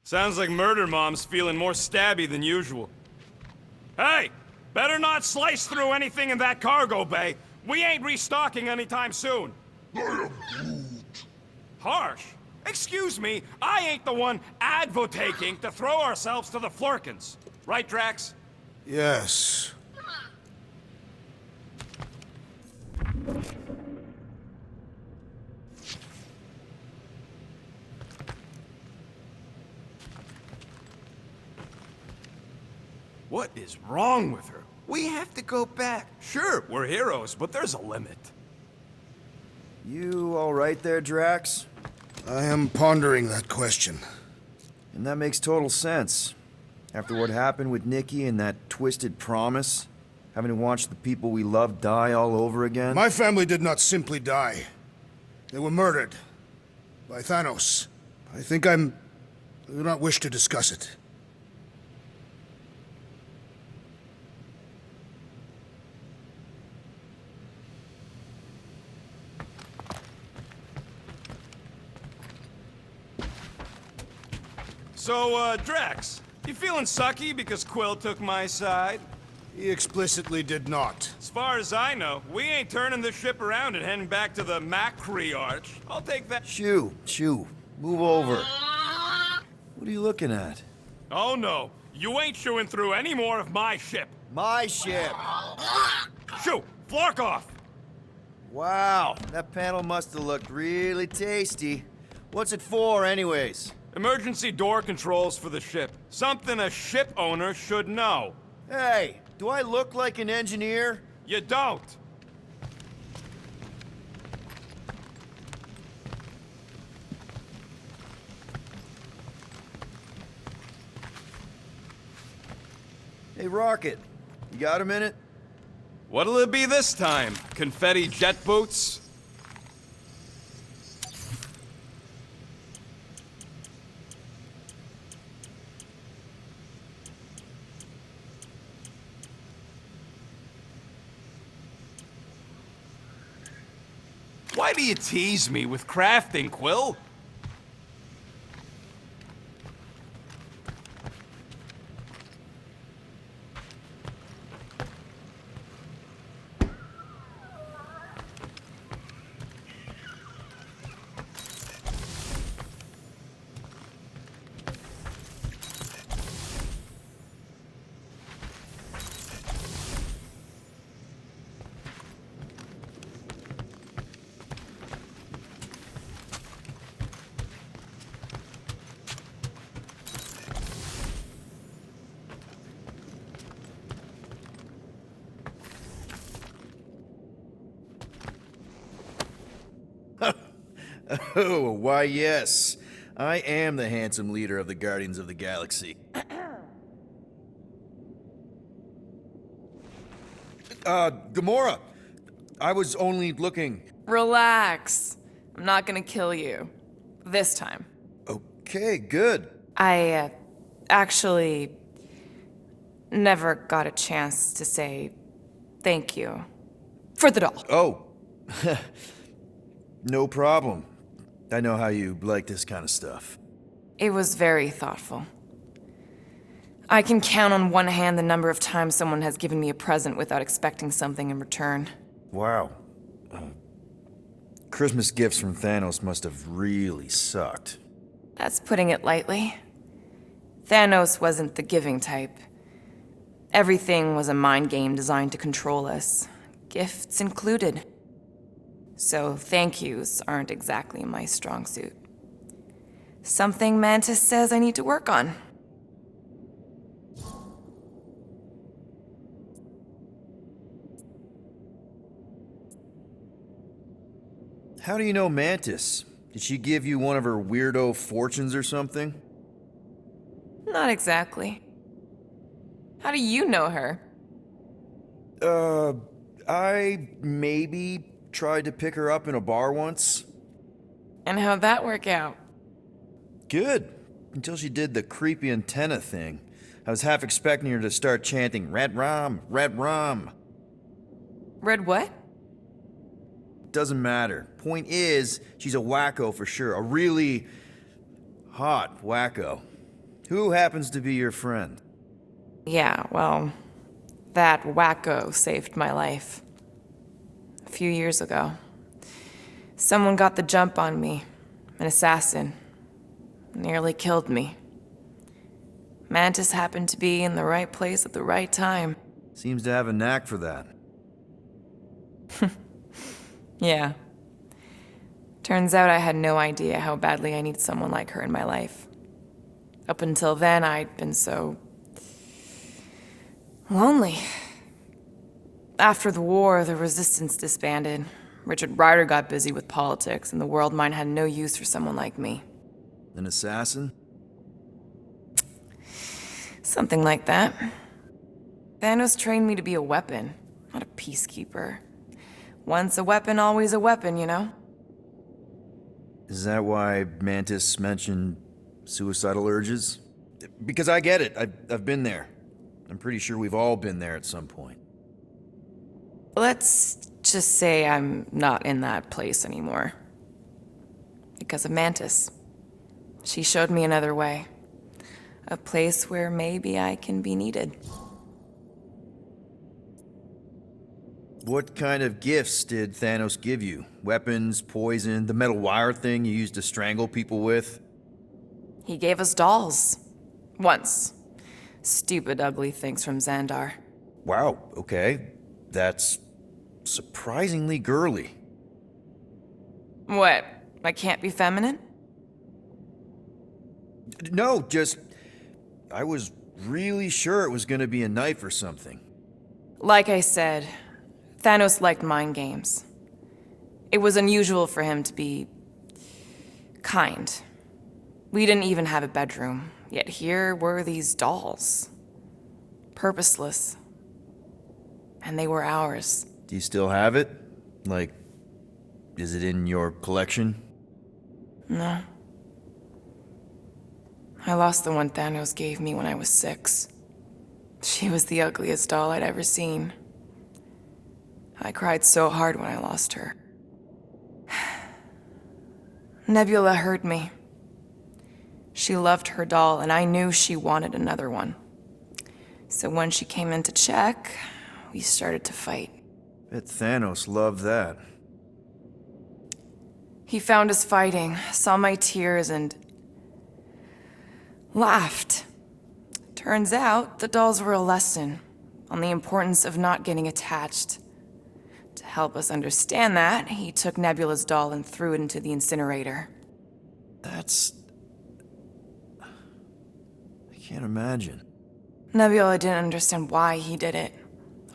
Sounds like Murder Mom's feeling more stabby than usual. Hey! Better not slice through anything in that cargo bay. We ain't restocking anytime soon. I am Groot. Harsh? Excuse me, I ain't the one advocating to throw ourselves to the Flurkins. Right, Drax? Yes. What is wrong with her? We have to go back. Sure, we're heroes, but there's a limit. You all right there, Drax? I am pondering that question. And that makes total sense. After what happened with Nikki and that twisted promise, having to watch the people we love die all over again. My family did not simply die. They were murdered. By Thanos. I do not wish to discuss it. So, Drax, you feeling sucky because Quill took my side? He explicitly did not. As far as I know, we ain't turning this ship around and heading back to the Macri Arch. I'll take that. Shoo, move over. What are you looking at? Oh no, you ain't chewing through any more of my ship. My ship! Shoo, Flark off! Wow, that panel must have looked really tasty. What's it for, anyways? Emergency door controls for the ship. Something a ship owner should know. Hey, do I look like an engineer? You don't. Hey, Rocket, you got a minute? What'll it be this time? Confetti jet boots? Why do you tease me with crafting, Quill? Oh, why yes. I am the handsome leader of the Guardians of the Galaxy. Gamora! I was only looking... Relax. I'm not gonna kill you. This time. Okay, good. I, actually never got a chance to say thank you for the doll. Oh. No problem. I know how you like this kind of stuff. It was very thoughtful. I can count on one hand the number of times someone has given me a present without expecting something in return. Wow. Christmas gifts from Thanos must have really sucked. That's putting it lightly. Thanos wasn't the giving type. Everything was a mind game designed to control us, gifts included. So thank yous aren't exactly my strong suit. Something Mantis says I need to work on. How do you know Mantis? Did she give you one of her weirdo fortunes or something? Not exactly. How do you know her? I maybe tried to pick her up in a bar once. And how'd that work out? Good. Until she did the creepy antenna thing. I was half expecting her to start chanting, "Red rum, red rum." Red what? Doesn't matter. Point is, she's a wacko for sure. A really hot wacko. Who happens to be your friend? Yeah, well, that wacko saved my life. A few years ago. Someone got the jump on me. An assassin. Nearly killed me. Mantis happened to be in the right place at the right time. Seems to have a knack for that. Yeah. Turns out I had no idea how badly I needed someone like her in my life. Up until then, I'd been so... lonely. After the war, the resistance disbanded. Richard Ryder got busy with politics, and the Worldmind had no use for someone like me. An assassin? Something like that. Thanos trained me to be a weapon, not a peacekeeper. Once a weapon, always a weapon, you know? Is that why Mantis mentioned suicidal urges? Because I get it. I've been there. I'm pretty sure we've all been there at some point. Let's just say I'm not in that place anymore. Because of Mantis. She showed me another way. A place where maybe I can be needed. What kind of gifts did Thanos give you? Weapons, poison, the metal wire thing you used to strangle people with? He gave us dolls. Once. Stupid, ugly things from Xandar. Wow, okay. That's surprisingly girly. What? I can't be feminine? No, just... I was really sure it was gonna be a knife or something. Like I said, Thanos liked mind games. It was unusual for him to be... kind. We didn't even have a bedroom, yet here were these dolls. Purposeless. And they were ours. Do you still have it? Like, is it in your collection? No. I lost the one Thanos gave me when I was 6. She was the ugliest doll I'd ever seen. I cried so hard when I lost her. Nebula hurt me. She loved her doll, and I knew she wanted another one. So when she came in to check, we started to fight. Bet Thanos loved that. He found us fighting, saw my tears, and laughed. Turns out, the dolls were a lesson on the importance of not getting attached. To help us understand that, he took Nebula's doll and threw it into the incinerator. That's... I can't imagine. Nebula didn't understand why he did it,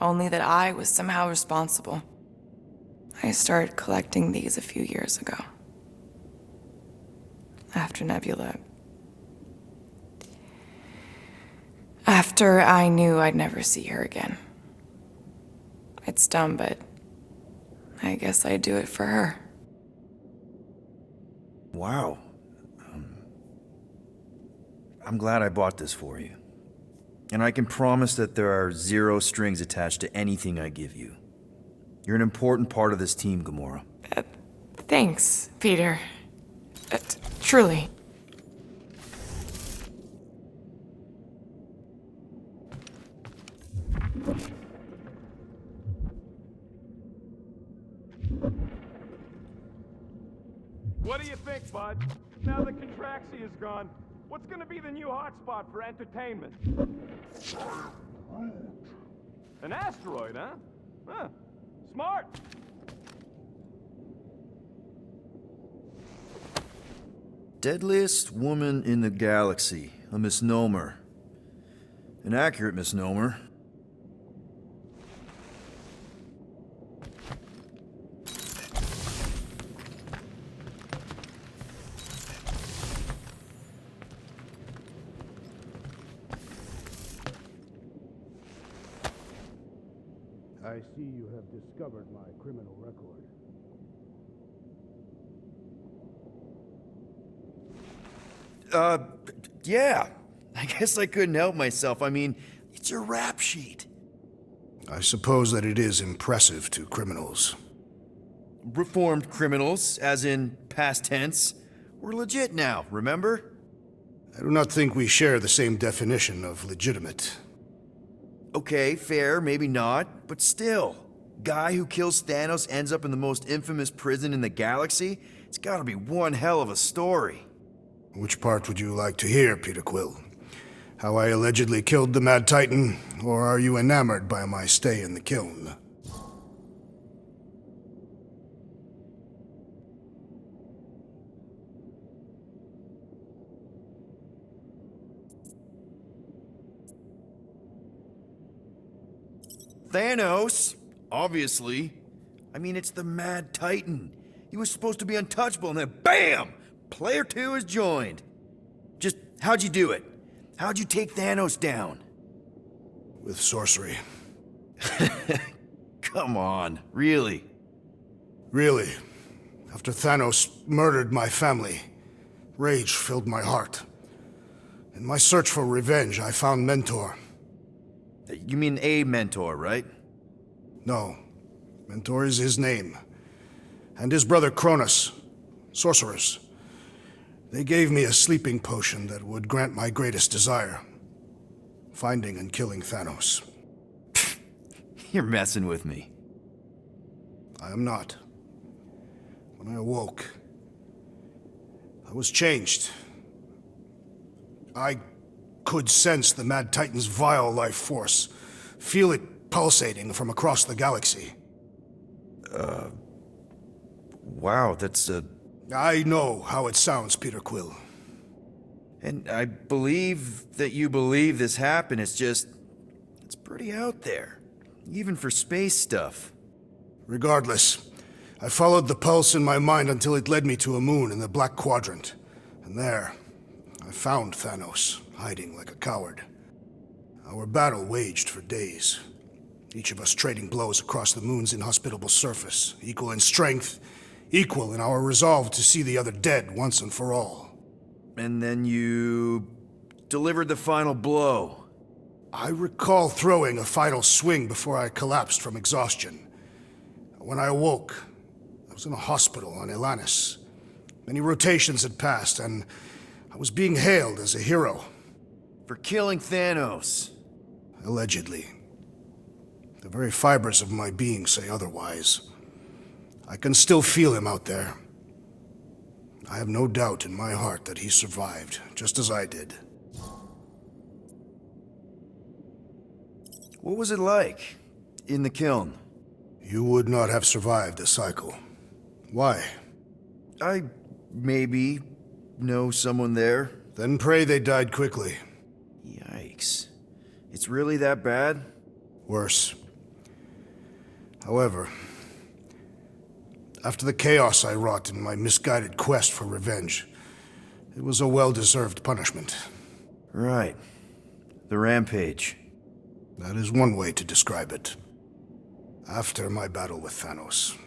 only that I was somehow responsible. I started collecting these a few years ago. After Nebula... After I knew I'd never see her again. It's dumb, but I guess I'd do it for her. Wow. I'm glad I bought this for you. And I can promise that there are 0 strings attached to anything I give you. You're an important part of this team, Gamora. Thanks, Peter. Truly. What do you think, bud? Now that Contraxi is gone, what's gonna be the new hotspot for entertainment? An asteroid, huh? Huh. Smart. Deadliest woman in the galaxy. A misnomer. An accurate misnomer. I see you have discovered my criminal record. Yeah. I guess I couldn't help myself. I mean, it's a rap sheet. I suppose that it is impressive to criminals. Reformed criminals, as in past tense. We're legit now, remember? I do not think we share the same definition of legitimate. Okay, fair, maybe not, but still. Guy who kills Thanos ends up in the most infamous prison in the galaxy? It's gotta be one hell of a story. Which part would you like to hear, Peter Quill? How I allegedly killed the Mad Titan, or are you enamored by my stay in the kiln? Thanos? Obviously. I mean, it's the Mad Titan. He was supposed to be untouchable, and then BAM! Player 2 is joined. Just, how'd you do it? How'd you take Thanos down? With sorcery. Come on, really? Really. After Thanos murdered my family, rage filled my heart. In my search for revenge, I found Mentor. You mean a mentor, right? No. Mentor is his name. And his brother Cronus. Sorcerers. They gave me a sleeping potion that would grant my greatest desire. Finding and killing Thanos. You're messing with me. I am not. When I awoke, I was changed. I could sense the Mad Titan's vile life force, feel it pulsating from across the galaxy. Wow, that's I know how it sounds, Peter Quill. And I believe that you believe this happened. It's just, it's pretty out there. Even for space stuff. Regardless, I followed the pulse in my mind until it led me to a moon in the Black Quadrant. And there, I found Thanos, hiding like a coward. Our battle waged for days. Each of us trading blows across the moon's inhospitable surface, equal in strength, equal in our resolve to see the other dead once and for all. And then you delivered the final blow. I recall throwing a final swing before I collapsed from exhaustion. When I awoke, I was in a hospital on Elanis. Many rotations had passed, and I was being hailed as a hero. For killing Thanos. Allegedly. The very fibers of my being say otherwise. I can still feel him out there. I have no doubt in my heart that he survived, just as I did. What was it like in the kiln? You would not have survived the cycle. Why? I maybe know someone there. Then pray they died quickly. Yikes. It's really that bad? Worse. However, after the chaos I wrought in my misguided quest for revenge, it was a well-deserved punishment. Right. The rampage. That is one way to describe it. After my battle with Thanos,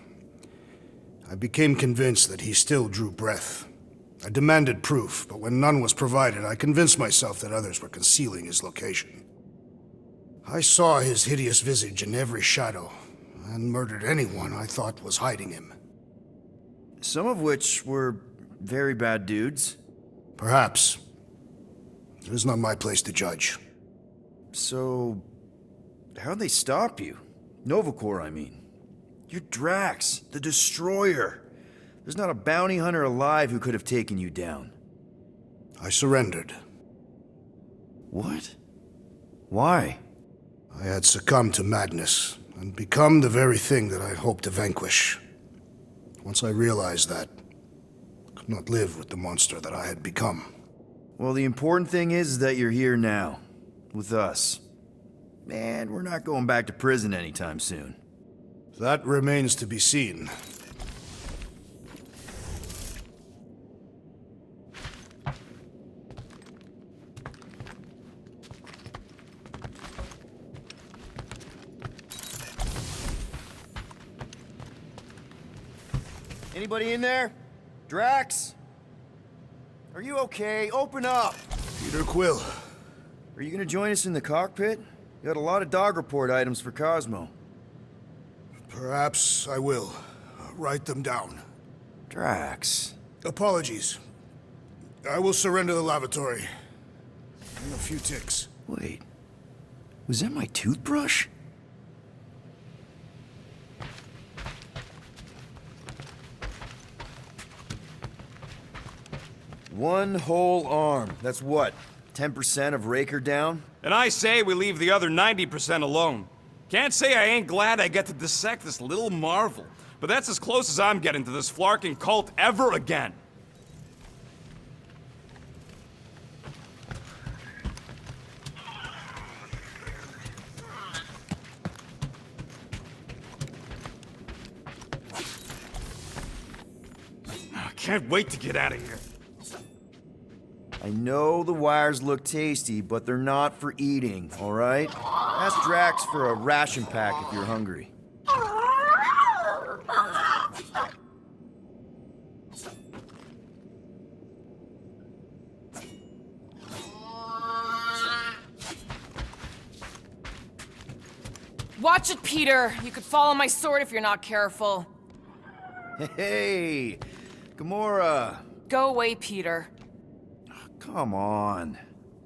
I became convinced that he still drew breath. I demanded proof, but when none was provided, I convinced myself that others were concealing his location. I saw his hideous visage in every shadow, and murdered anyone I thought was hiding him. Some of which were very bad dudes. Perhaps. It is not my place to judge. So, how'd they stop you? Nova Corps, I mean. You're Drax, the Destroyer. There's not a bounty hunter alive who could have taken you down. I surrendered. What? Why? I had succumbed to madness, and become the very thing that I hoped to vanquish. Once I realized that, I could not live with the monster that I had become. Well, the important thing is that you're here now, with us. And we're not going back to prison anytime soon. That remains to be seen. Anybody in there? Drax? Are you okay? Open up! Peter Quill. Are you gonna join us in the cockpit? You got a lot of dog report items for Cosmo. Perhaps I will. Write them down. Drax. Apologies. I will surrender the lavatory. In a few ticks. Wait, was that my toothbrush? One whole arm. That's what? 10% of Raker down? And I say we leave the other 90% alone. Can't say I ain't glad I get to dissect this little marvel, but that's as close as I'm getting to this flarking cult ever again. I can't wait to get out of here. I know the wires look tasty, but they're not for eating, all right? Ask Drax for a ration pack if you're hungry. Watch it, Peter. You could fall on my sword if you're not careful. Hey, Gamora. Go away, Peter. Come on.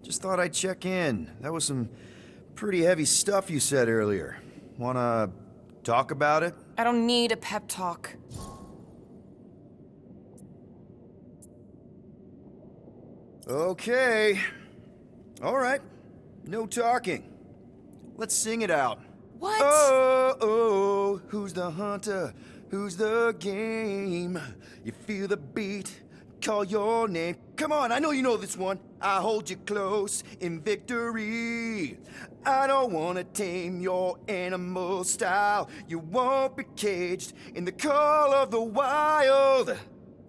Just thought I'd check in. That was some pretty heavy stuff you said earlier. Wanna talk about it? I don't need a pep talk. Okay. All right. No talking. Let's sing it out. What? Oh, oh, who's the hunter? Who's the game? You feel the beat, call your name. Come on, I know you know this one. I hold you close in victory. I don't wanna tame your animal style. You won't be caged in the call of the wild.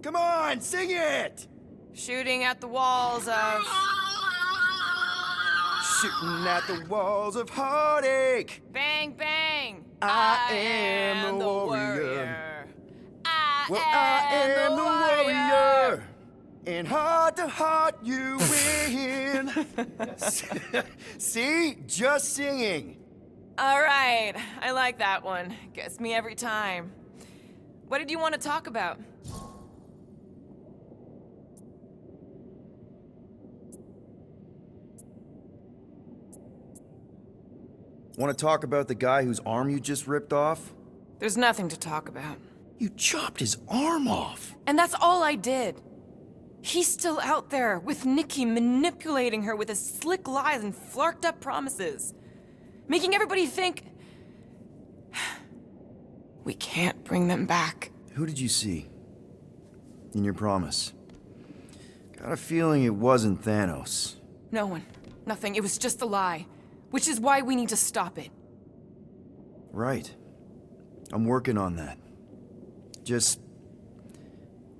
Come on, sing it! Shooting at the walls of... Shooting at the walls of heartache. Bang, bang! I am the warrior. I am the warrior. And heart to heart you win. See? Just singing. All right, I like that one. Gets me every time. What did you want to talk about? Want to talk about the guy whose arm you just ripped off? There's nothing to talk about. You chopped his arm off. And that's all I did. He's still out there with Nikki manipulating her with his slick lies and flarked up promises. Making everybody think... we can't bring them back. Who did you see? In your promise? Got a feeling it wasn't Thanos. No one. Nothing. It was just a lie. Which is why we need to stop it. Right. I'm working on that. Just...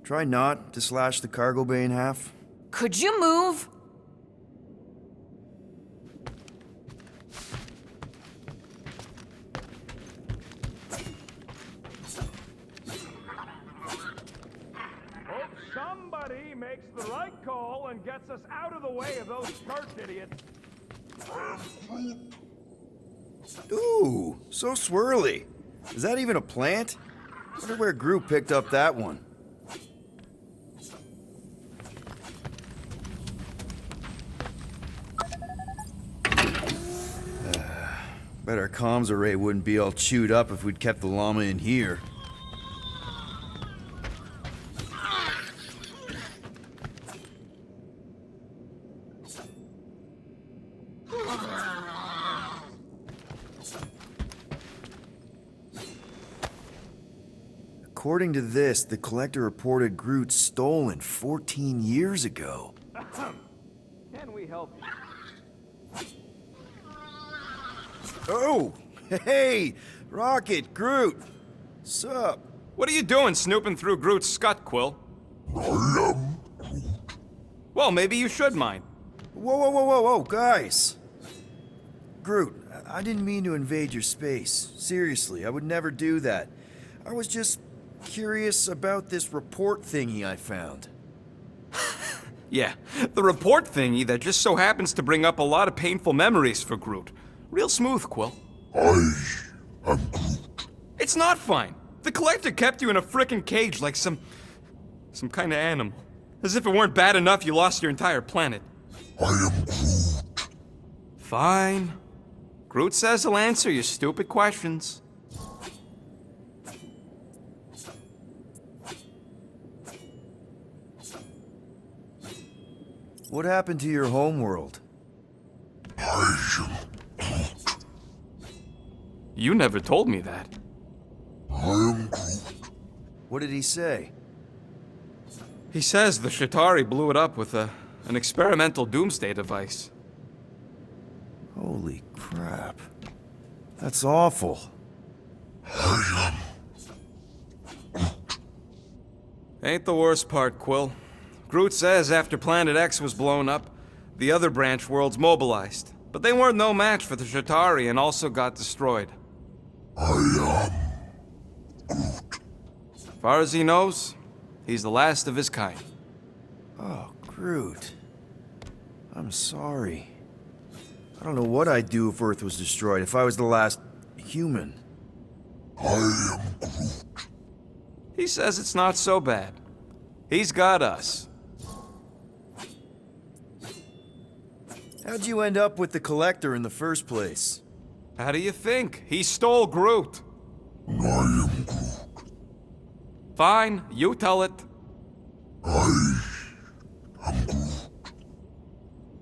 try not to slash the cargo bay in half. Could you move? Hope somebody makes the right call and gets us out of the way of those church idiots. Ooh, so swirly. Is that even a plant? Wonder where Groot picked up that one. Bet our comms array wouldn't be all chewed up if we'd kept the llama in here. According to this, the collector reported Groot stolen 14 years ago. Can we help you? Oh! Hey! Rocket, Groot! Sup? What are you doing snooping through Groot's scut, Quill? I am Groot. Well, maybe you should mind. Whoa, whoa, whoa, whoa, whoa, guys! Groot, I didn't mean to invade your space. Seriously, I would never do that. I was just curious about this report thingy I found. Yeah, the report thingy that just so happens to bring up a lot of painful memories for Groot. Real smooth, Quill. I am Groot. It's not fine. The Collector kept you in a frickin' cage like some kind of animal. As if it weren't bad enough you lost your entire planet. I am Groot. Fine. Groot says he'll answer your stupid questions. What happened to your homeworld? I am Groot. You never told me that. I am Groot. What did he say? He says the Shatari blew it up with an experimental doomsday device. Holy crap. That's awful. I am Ain't the worst part, Quill. Groot says after Planet X was blown up, the other branch worlds mobilized. But they weren't no match for the Shatari and also got destroyed. I am As far as he knows, he's the last of his kind. Oh, Groot. I'm sorry. I don't know what I'd do if Earth was destroyed, if I was the last human. I am Groot. He says it's not so bad. He's got us. How'd you end up with the Collector in the first place? How do you think? He stole Groot. I am Groot. Fine, you tell it. I am Groot.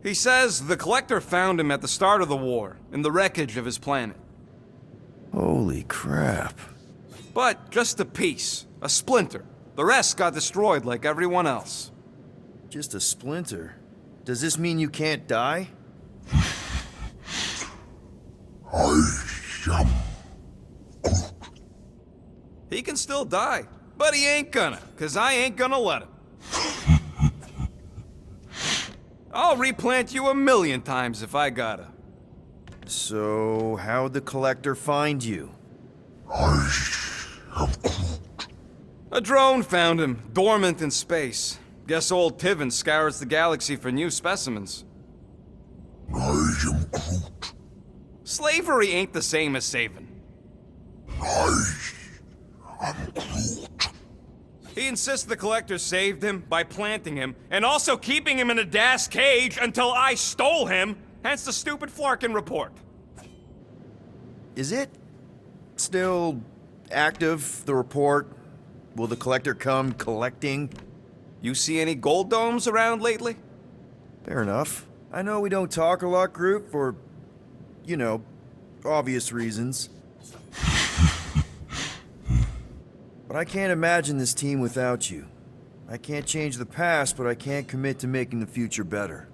He says the Collector found him at the start of the war, in the wreckage of his planet. Holy crap. But just a piece, a splinter. The rest got destroyed like everyone else. Just a splinter? Does this mean you can't die? I am Groot. He can still die, but he ain't gonna, 'cause I ain't gonna let him. I'll replant you 1,000,000 times if I gotta. So, how'd the Collector find you? I am Groot. A drone found him, dormant in space. Guess old Tiven scours the galaxy for new specimens. I am Groot. Slavery ain't the same as saving. I am Groot. He insists the Collector saved him by planting him, and also keeping him in a das cage until I stole him, hence the stupid Flarkin report. Is it still active, the report? Will the Collector come collecting? You see any gold domes around lately? Fair enough. I know we don't talk a lot, Groot, for, you know, obvious reasons. But I can't imagine this team without you. I can't change the past, but I can't commit to making the future better.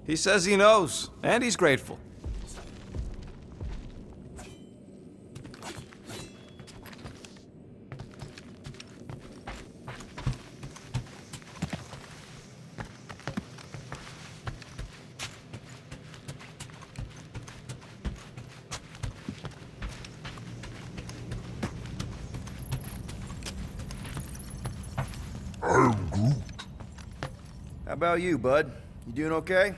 He says he knows, and he's grateful. I am Groot. How about you, bud? You doing okay?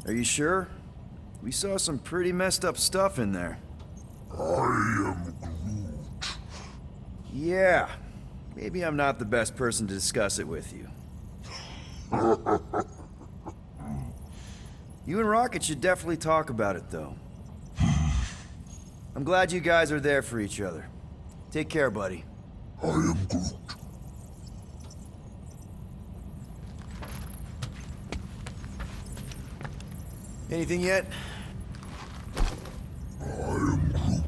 Are you sure? We saw some pretty messed up stuff in there. I am Groot. Yeah. Maybe I'm not the best person to discuss it with you. You and Rocket should definitely talk about it, though. I'm glad you guys are there for each other. Take care, buddy. I am Groot. Anything yet? I am Groot.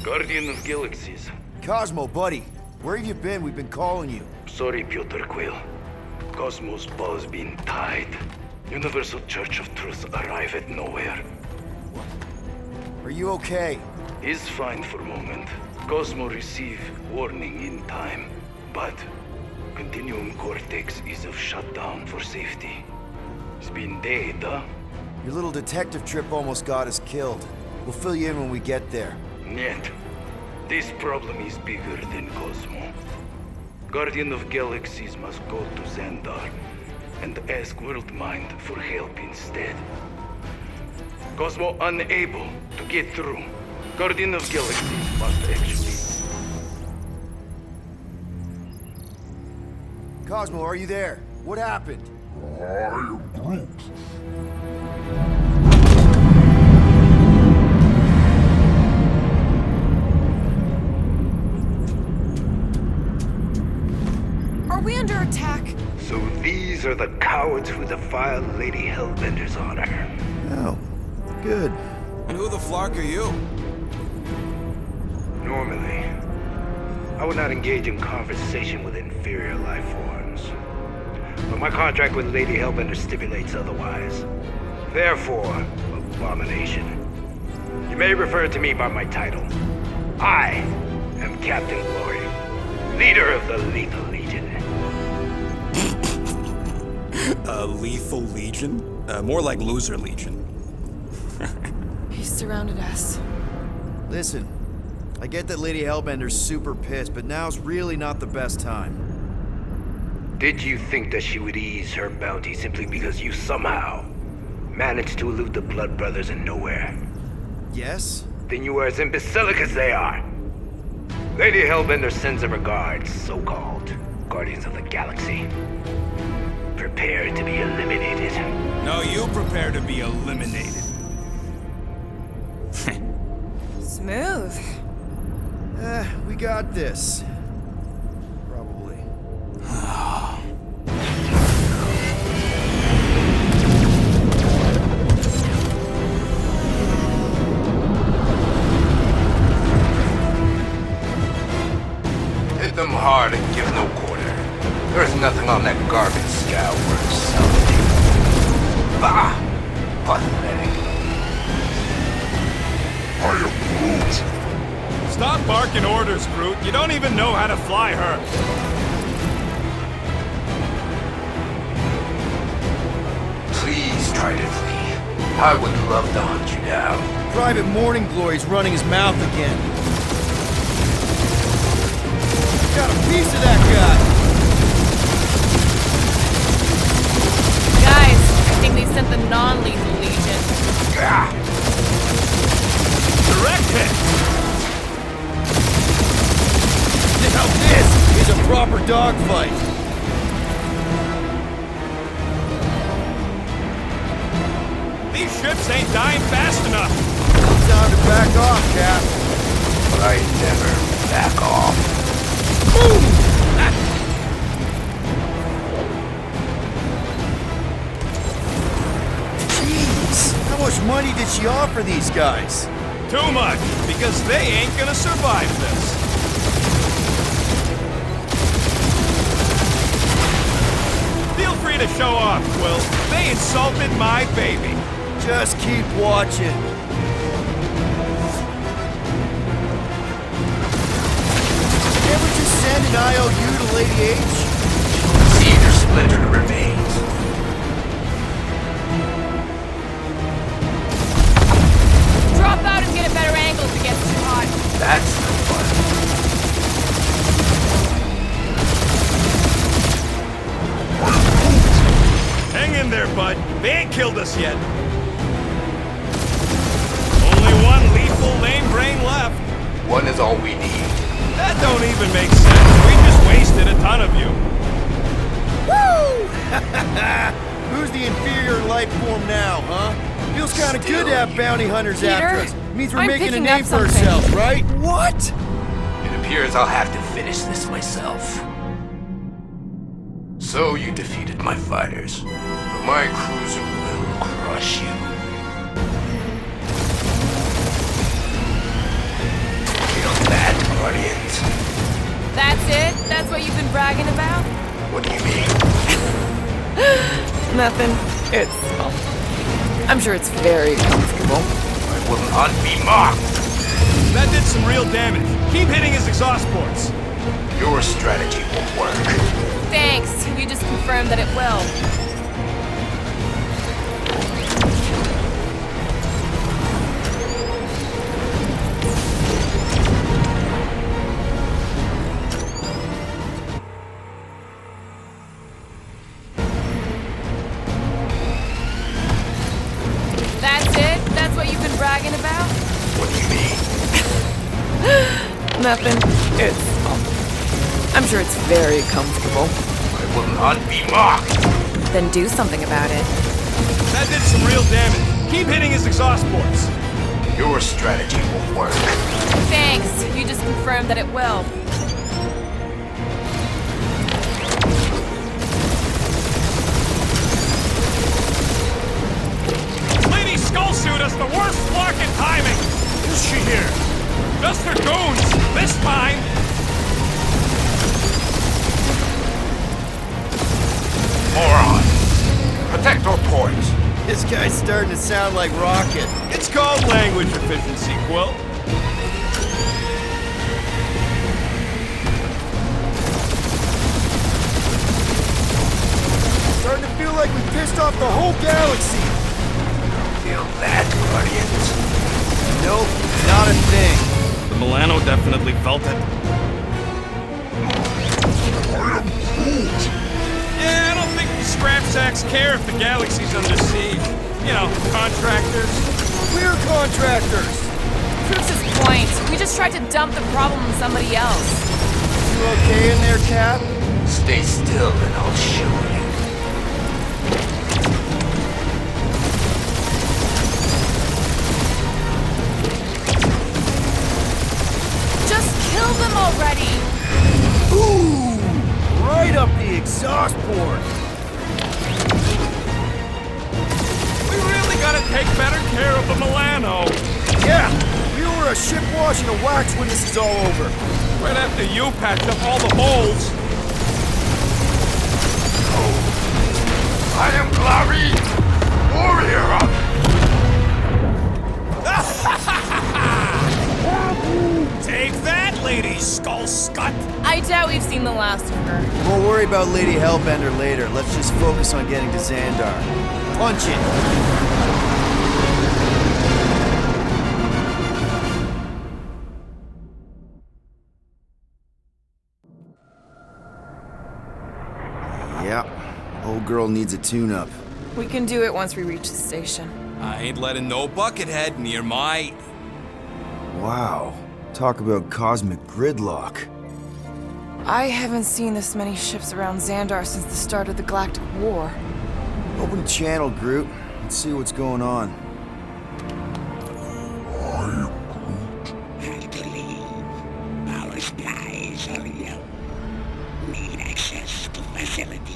Guardian of Galaxies. Cosmo, buddy. Where have you been? We've been calling you. Sorry, Piotr Quill. Cosmos ball's been tied. Universal Church of Truth arrive at nowhere. Are you okay? He's fine for moment. Cosmo receive warning in time. But Continuum Cortex is of shutdown for safety. It's been dead, huh? Your little detective trip almost got us killed. We'll fill you in when we get there. Yet, this problem is bigger than Cosmo. Guardian of Galaxies must go to Xandar. and ask Worldmind for help instead. Cosmo unable to get through. Guardian of Galaxies must actually. Cosmo, are you there? What happened? I am Groot. Are we under attack? So these are the cowards who defiled Lady Hellbender's honor. Oh, good. And who the flark are you? Normally, I would not engage in conversation with inferior life forms. But my contract with Lady Hellbender stipulates otherwise. Therefore, abomination. You may refer to me by my title. I am Captain Glory, leader of the Lethal Legion. Lethal Legion? More like Loser Legion. He surrounded us. Listen, I get that Lady Hellbender's super pissed, but now's really not the best time. Did you think that she would ease her bounty simply because you somehow managed to elude the Blood Brothers in nowhere? Yes? Then you are as imbecilic as they are. Lady Hellbender sends her regards, so-called Guardians of the Galaxy. Prepare to be eliminated. No, you prepare to be eliminated. Smooth. We got this. Probably. Hit them hard and give no quarter. There's nothing on that garbage scout worth celebrating. Bah! Pathetic. I am Groot. Stop barking orders, Groot. You don't even know how to fly her. Please try to flee. I would love to hunt you down. Private Morning Glory's running his mouth again. Got a piece of that guy. Guys, I think they sent the non-lethal legion. Ah! Direct hit! Now this is a proper dogfight. These ships ain't dying fast enough. Time to back off, Cap. But I never back off. Jeez, how much money did she offer these guys? Too much, because they ain't gonna survive this. Feel free to show off, Quill. They insulted my baby. Just keep watching. Ever just send an IOU to Lady H? See their splintered remains. Drop out and get a better angle if it gets too hot. That's no fun. Hang in there, bud. They ain't killed us yet. Only one lethal lame brain left. One is all we need. That don't even make sense. We just wasted a ton of you. Woo! Who's the inferior life form now, huh? Feels kind of good to have bounty hunters after us. Means we're I'm making a picking name up for something. ourselves, right? What? It appears I'll have to finish this myself. So you defeated my fighters, but my cruiser will crush you. Feel that, Guardians? That's it? That's what you've been bragging about? What do you mean? Nothing. It's... well, I'm sure it's very comfortable. I will not be mocked. That did some real damage. Keep hitting his exhaust ports. Your strategy won't work. Thanks. You just confirmed that it will. what you've been bragging about? What do you mean? Nothing. I'm sure it's very comfortable. I will not be mocked. Then do something about it. That did some real damage. Keep hitting his exhaust ports. Your strategy will work. Thanks. You just confirmed that it will. Lady Skullsuit has the worst blocking timing. Who's she here? Just her goons. This time. Moron. Protect our ports. This guy's starting to sound like Rocket. It's called language efficiency, Quill. Starting to feel like we pissed off the whole galaxy. Feel that, Guardians? Nope, not a thing. The Milano definitely felt it. Yeah, I don't think the scrap sacks care if the galaxy's under siege. You know, contractors. We're contractors. Proves his point. We just tried to dump the problem on somebody else. You okay in there, Cap? Stay still and I'll show you. Just kill them already! Ooh! Right up the exhaust port. We really gotta take better care of the Milano. Yeah, we were a ship washing a wax when this is all over. Right after you patched up all the holes. I am Clary, warrior of... Take that, Lady Skullscut! I doubt we've seen the last of her. We'll worry about Lady Hellbender later. Let's just focus on getting to Xandar. Punch it! Yeah, old girl needs a tune-up. We can do it once we reach the station. I ain't letting no buckethead near my... Wow, talk about cosmic gridlock. I haven't seen this many ships around Xandar since the start of the Galactic War. Open channel, Groot. Let's see what's going on. Have to leave. Our skies are yellow. Need access to facilities.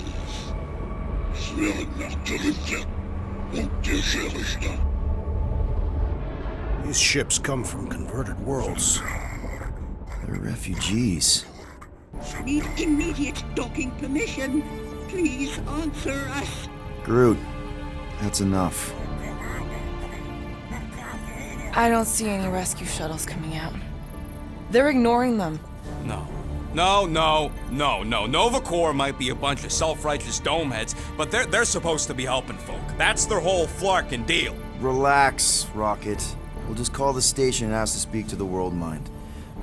These ships come from converted worlds. They're refugees. Need immediate docking permission. Please answer us. Groot, that's enough. I don't see any rescue shuttles coming out. They're ignoring them. No. Nova Corps might be a bunch of self-righteous domeheads, but they're supposed to be helping folk. That's their whole flarkin' deal. Relax, Rocket. We'll just call the station and ask to speak to the Worldmind.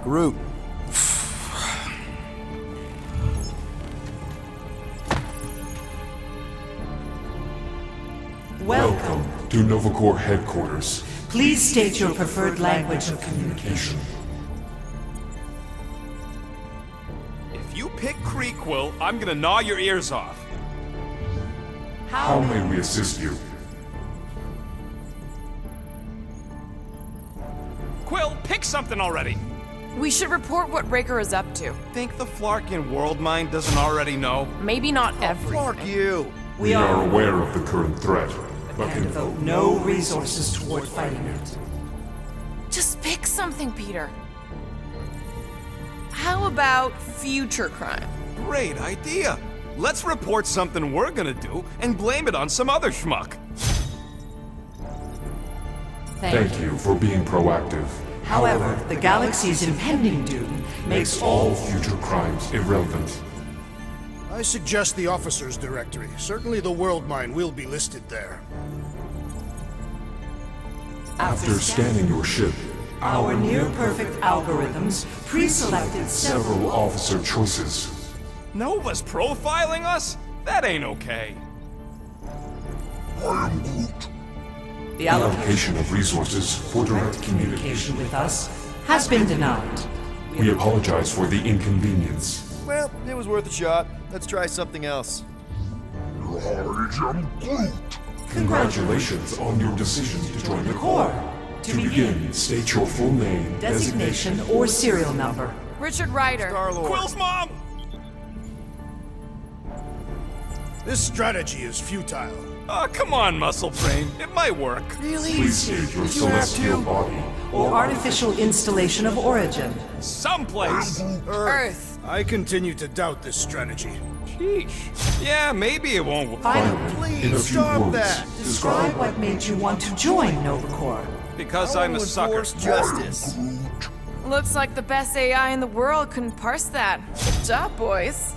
Groot. Welcome to Nova Corps headquarters. Please state your preferred language of communication. If you pick Kree, Quill, I'm gonna gnaw your ears off. How may we assist you? Quill, pick something already. We should report what Raker is up to. Think the Flarkin Worldmind doesn't already know? Maybe not everything. Fuck you. We are aware of the current threat, but And devote no resources toward fighting it. Just pick something, Peter. How about future crime? Great idea. Let's report something we're gonna do and blame it on some other schmuck. thank you for being proactive. However, the galaxy's impending doom makes All future crimes irrelevant. I suggest the officers' directory. Certainly the Worldmind will be listed there. After scanning your ship, our near-perfect algorithms pre-selected several officer choices. Nova's profiling us? That ain't okay. The Allocation of resources for direct communication. with us has been denied. We apologize for the inconvenience. Well, it was worth a shot. Let's try something else. Congratulations on your decision to join the Corps. To begin, state your full name, Designation or serial number. Richard Ryder. Star-Lord. Quill's mom! This strategy is futile. Oh, come on, muscle brain. It might work. please state your celestial body Or artificial installation of origin. Someplace. Earth. I continue to doubt this strategy. Sheesh. Yeah, maybe it won't work. Finally, in a few stop words. that. describe what made you want to join Nova Corps. Because I I'm a wanna sucker. enforce justice. Looks like the best AI in the world couldn't parse that. Good job, boys.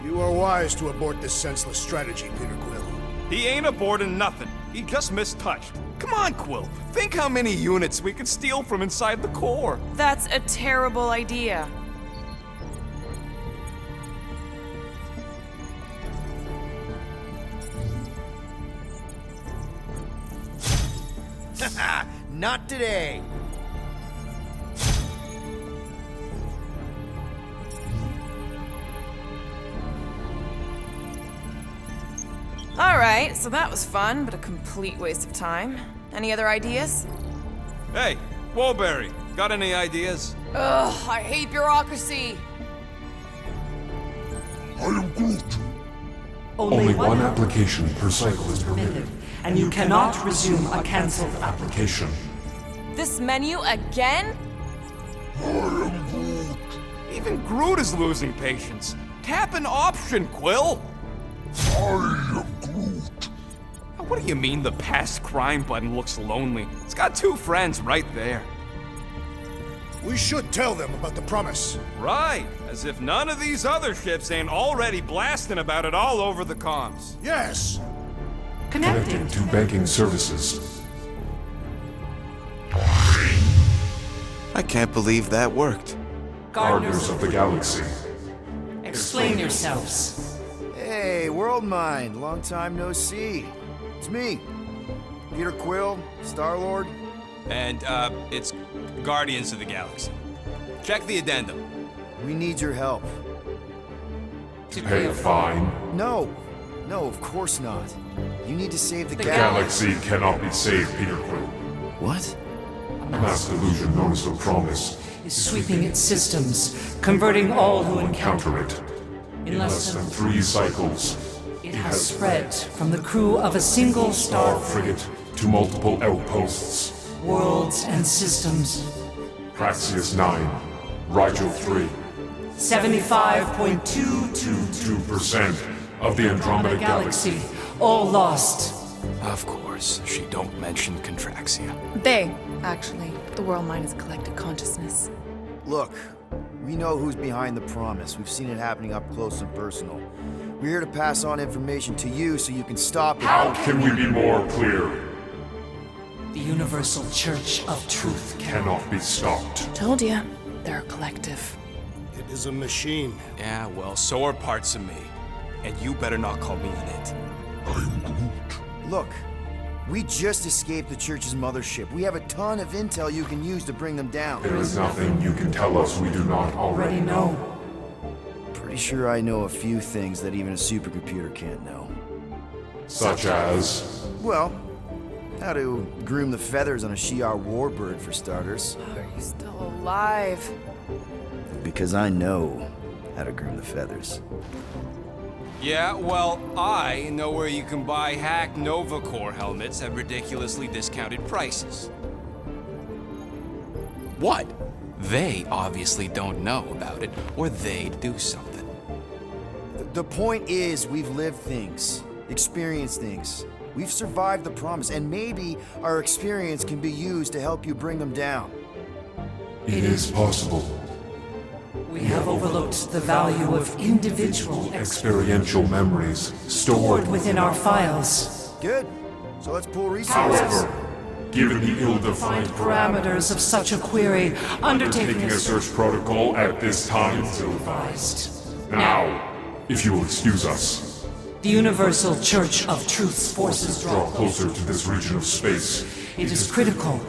You are wise to abort this senseless strategy, Peter Quill. He ain't aborting nothing. He just mistouched. Come on, Quill. Think how many units we could steal from inside the core. That's a terrible idea. Not today. Alright, so that was fun, but a complete waste of time. Any other ideas? Hey, Woolberry, got any ideas? Ugh, I hate bureaucracy. Only one application per cycle is permitted. And you cannot resume a cancelled Application. This menu again? Even Groot is losing patience. Tap an option, Quill. What do you mean the past crime button looks lonely? It's got two friends right there. We should tell them about the promise. Right, as if none of these other ships ain't already blasting about it all over the comms. Yes! Connecting. Connected to banking services. I can't believe that worked. Gardeners of the Galaxy. Explain yourselves. Hey, Worldmind, long time no see. It's me, Peter Quill, Star-Lord. And, it's Guardians of the Galaxy. Check the addendum. We need your help. To pay a fine. No, of course not. You need to save the The galaxy. galaxy cannot be saved, Peter Quill. What? A mass delusion known as the Promise. Is sweeping its systems, converting all who encounter Counter it. in less than 3 cycles. it has spread from the crew of a single Star star frigate to multiple outposts. worlds and systems. Praxius 9. Rigel 3. 75.222% 2% of the Andromeda Galaxy. galaxy, all lost. Of course, she don't mention Contraxia. They, actually. The Worldmind is collective consciousness. Look, we know who's behind the promise. We've seen it happening up close and personal. We're here to pass on information to you so you can stop it. How can we be more clear? The Universal Church of Truth Cannot be stopped. Told ya, they're a collective. It is a machine. Yeah, well, so are parts of me. And you better not call me an it. Look, we just escaped the church's mothership. We have a ton of intel you can use to bring them down. There is nothing you can tell us we do not already already know. Pretty sure I know a few things that even a supercomputer can't know. Such as... Well, how to groom the feathers on a Shi'ar warbird, for starters. Are you still alive? Because I know how to groom the feathers. Yeah, well, I know where you can buy hacked Nova Corps helmets at ridiculously discounted prices. What? They obviously don't know about it, or they'd do something. The point is, we've lived things, experienced things. We've survived the promise, and maybe our experience can be used to help you bring them down. It is possible. We have overlooked the value of individual Experiential memories stored stored. within our files. Good. So let's pull resources. However, given the ill-defined Parameters of such a query, undertaking undertaking a search protocol at this time. advised. Now, if you will excuse us. The Universal Church of Truth's forces Draw closer to this region of space. It is critical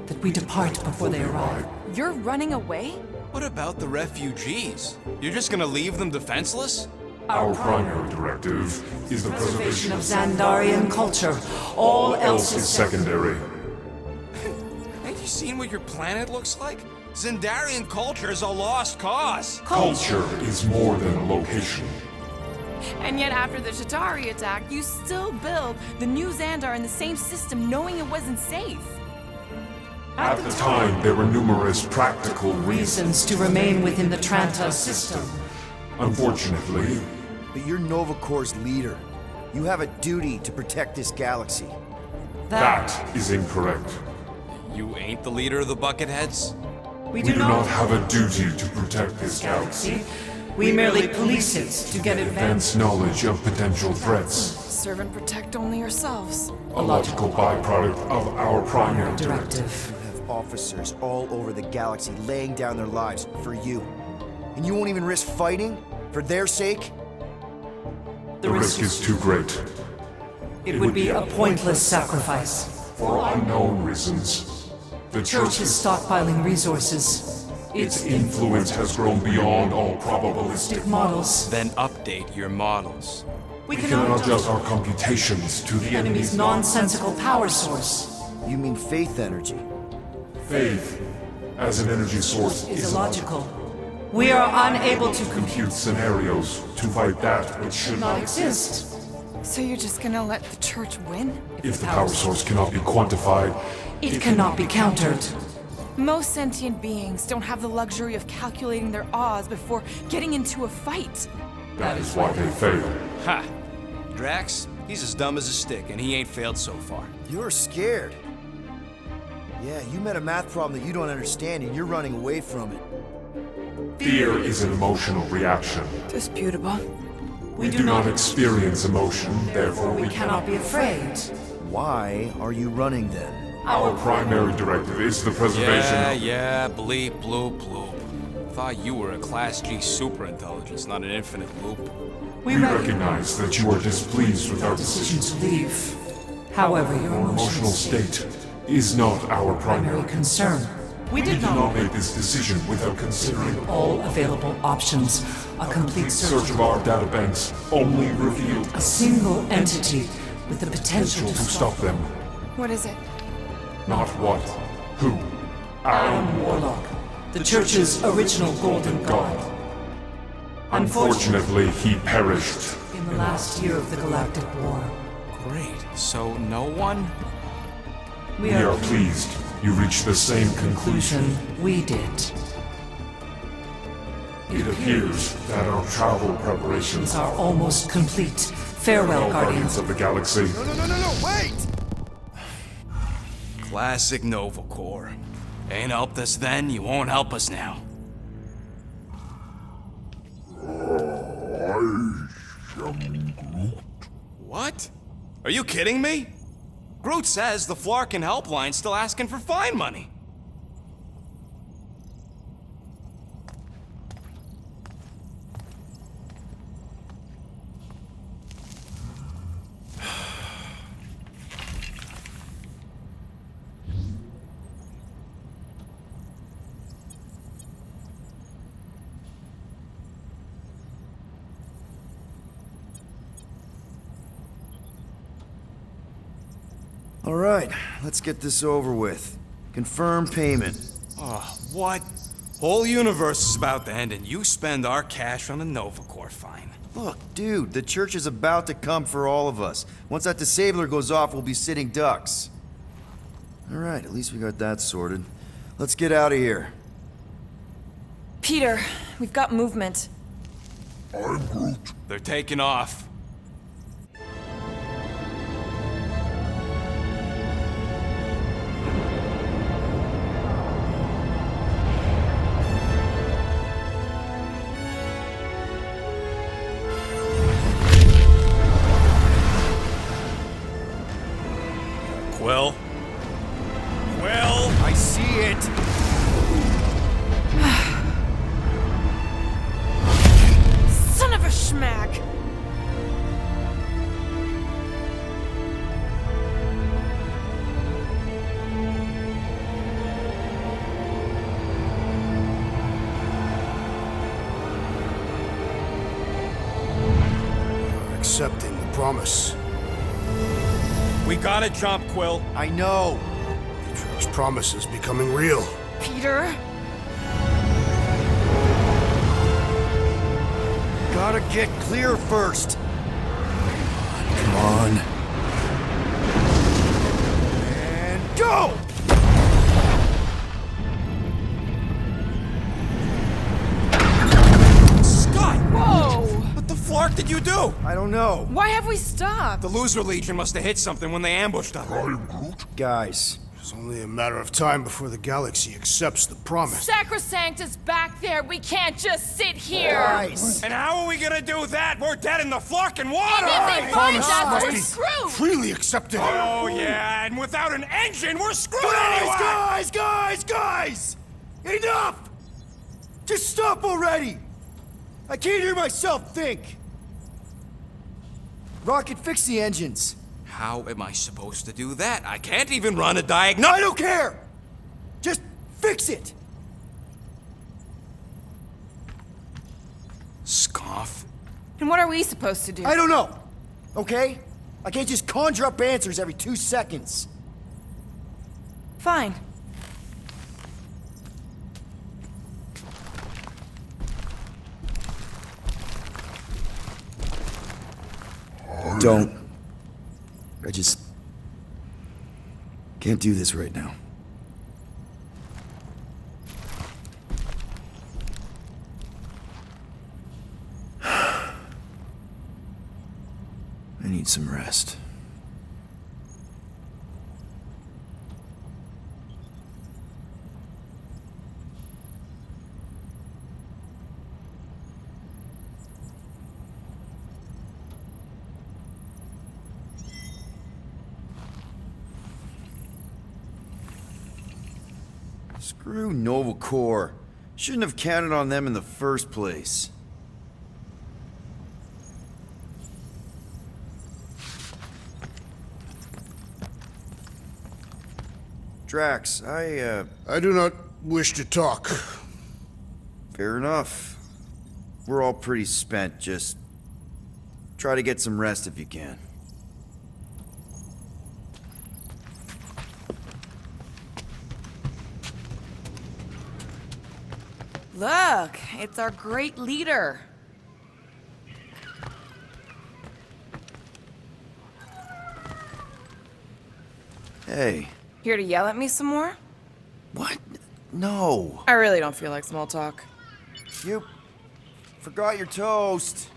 that we depart before they arrive. You're running away? What about the refugees? You're just gonna leave them defenseless? Our primary directive is the preservation Of of Xandarian culture. All else is secondary. Ain't you seen what your planet looks like? Xandarian culture is a lost cause. Culture is more than a location. And yet after the Shatari attack, you still build the new Xandar in the same system knowing it wasn't safe. At the time, there were numerous practical reasons. reasons to remain within the Tranta system. Unfortunately, But you're Nova Corps' leader. You have a duty to protect this galaxy. that is incorrect. You ain't the leader of the Bucketheads? We We do not have a duty to protect this galaxy. We merely police it to get Advance knowledge of potential threats. Serve and protect only yourselves. A logical byproduct of our primary directive. directive. You have officers all over the galaxy laying down their lives for you. And you won't even risk fighting? For their sake? The risk is too great. It would be a pointless sacrifice. For unknown reasons, the Church is stockpiling resources. its influence has grown beyond all probabilistic. Models. Then update your models. We We cannot adjust our computations to the enemy's nonsensical power source. You mean faith energy? Faith as an energy source Is is illogical. We are unable to compute scenarios to fight that which should not not exist. So you're just gonna let the church win? If the power source cannot be quantified, It cannot be countered. Most sentient beings don't have the luxury of calculating their odds before getting into a fight. that is why they fail. Ha! Drax, he's as dumb as a stick, and he ain't failed so far. You're scared. Yeah, you met a math problem that you don't understand and you're running away from it. Fear is an emotional reaction. Disputable. We do not experience emotion, therefore We cannot be afraid. Why are you running then? Our primary directive is the preservation of... Yeah, bleep, bloop, bloop. Thought you were a Class G superintelligence, not an infinite loop. We We recognize that you are displeased with our decision decisions. to leave. However, your Our emotional state is not our primary primary. concern. We We did did not not make this decision without considering all available options. A complete search search of our databanks only revealed a single entity with the potential to stop them. What is it? Not what, who. Our Warlock, the Church's original golden god. Unfortunately, he perished. In the last year of the Galactic War, Great. So no one? we We are pleased you reached the same conclusion. we did. It appears that our travel preparations Are almost complete. Farewell, Guardians. of the Galaxy. No, wait! Classic Nova Corps. Ain't helped us then, you won't help us now. What? Are you kidding me? Groot says the Flarkin helpline's still asking for fine money. All right, let's get this over with. Confirm payment. Oh, what? Whole universe is about to end and you spend our cash on a Nova Corps fine. Look, dude, the church is about to come for all of us. Once that disabler goes off, we'll be sitting ducks. All right, at least we got that sorted. Let's get out of here. Peter, we've got movement. They're taking off. Quill? Quill? I see it! Son of a schmack! promise. We gotta jump, Quill. I know. Petro's promise is becoming real. Peter? Gotta get clear first. Come on. And go! Scott! Whoa! What the flark did you do? I don't know. Why have we stopped? The Loser Legion must have hit something when they ambushed us. Guys, It's only a matter of time before the galaxy accepts the promise. Sacrosanct is back there. We can't just sit here. guys. And how are we gonna do that? We're dead in the flarkin' water! If they find Promise us, must we're be screwed. freely accepted. Oh, yeah, and without an engine, we're screwed anyway! Guys! Enough! Just stop already! I can't hear myself think! Rocket, fix the engines. How am I supposed to do that? I can't even run a I diagnostic. don't care! Just fix it! Scoff. And what are we supposed to do? I don't know, okay? I can't just conjure up answers every 2 seconds. Fine. Don't. I just can't do this right now. I need some rest. Screw Nova Corps. Shouldn't have counted on them in the first place. Drax, I do not wish to talk. fair enough. We're all pretty spent, just try to get some rest if you can. Look, it's our great leader. Hey, Here to yell at me some more? what? No. I really don't feel like small talk. You forgot your toast.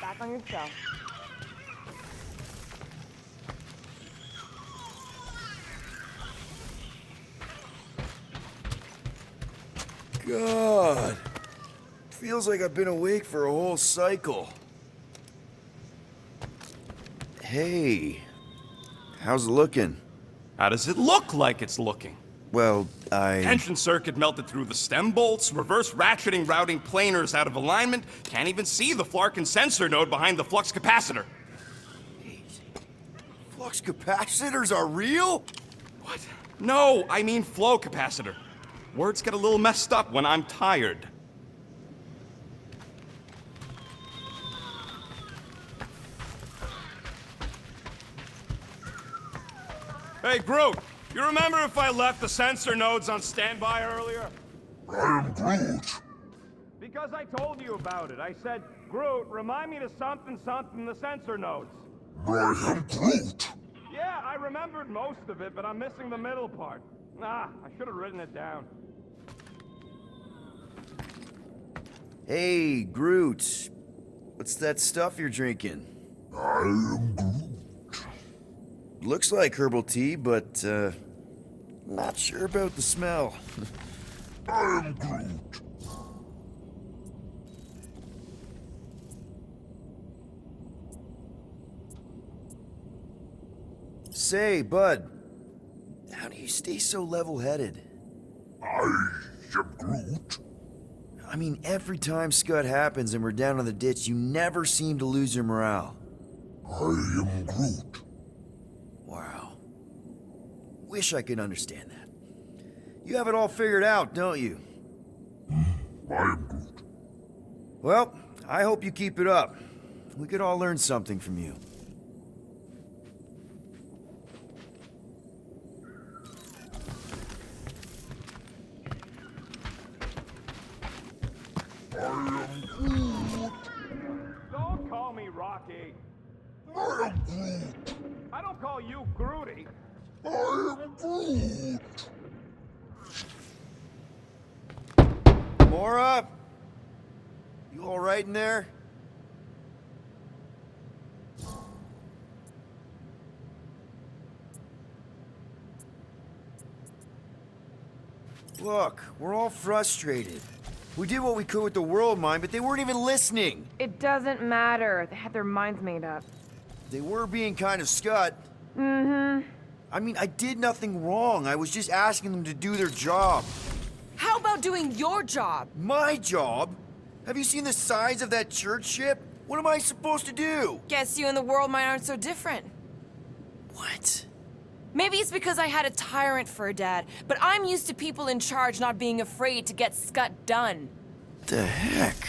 Back on your shelf. God. Feels like I've been awake for a whole cycle. Hey. How's it looking? How does it look like it's looking? Well, Tension circuit melted through the stem bolts, reverse ratcheting routing planers out of alignment, can't even see the Flarkin sensor node behind the flux capacitor. Flux capacitors are real? What? No, I mean flow capacitor. Words get a little messed up when I'm tired. Hey, Groot, you remember if I left the sensor nodes on standby earlier? I am Groot. Because I told you about it. I said, Groot, remind me to something the sensor nodes. I am Groot. Yeah, I remembered most of it, but I'm missing the middle part. Ah, I should have written it down. Hey, Groot. What's that stuff you're drinking? I am Groot. Looks like herbal tea, but, not sure about the smell. I am Groot. Say, bud, how do you stay so level-headed? I Groot. I mean, every time Scud happens and we're down in the ditch, you never seem to lose your morale. I am Groot. Wow. Wish I could understand that. You have it all figured out, don't you? I am Groot. Well, I hope you keep it up. We could all learn something from you. Don't call me Rocky. I am Groot. I don't call you Groody. I am Groot. Mora? You all right in there? Look, we're all frustrated. We did what we could with the Worldmind, but they weren't even listening. It doesn't matter. They had their minds made up. They were being kind of scut. Mm-hmm. I mean, I did nothing wrong. I was just asking them to do their job. How about doing your job? My job? Have you seen the size of that church ship? What am I supposed to do? Guess you and the Worldmind aren't so different. What? Maybe it's because I had a tyrant for a dad, but I'm used to people in charge not being afraid to get scut done. The heck?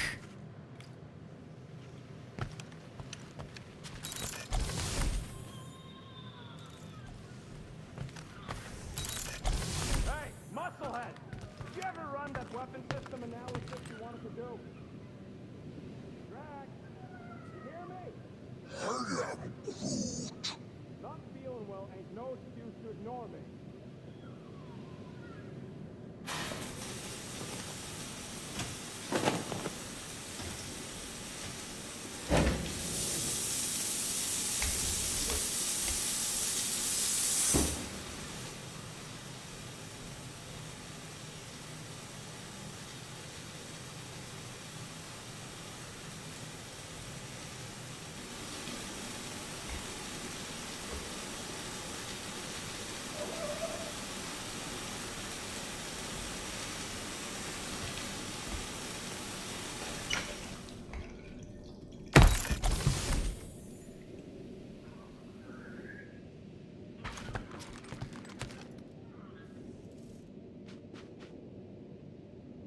Hey, Musclehead! Did you ever run that weapon system analysis you wanted to do? Drax, you hear me? I am Groot. Not feeling well ain't no excuse to ignore me.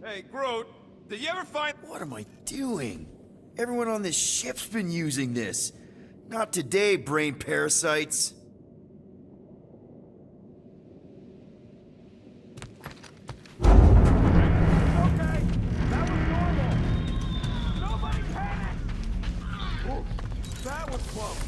Hey, Groot, did you ever find... What am I doing? Everyone on this ship's been using this. Not today, brain parasites. Okay, that was normal. Nobody panic! Whoa, that was close.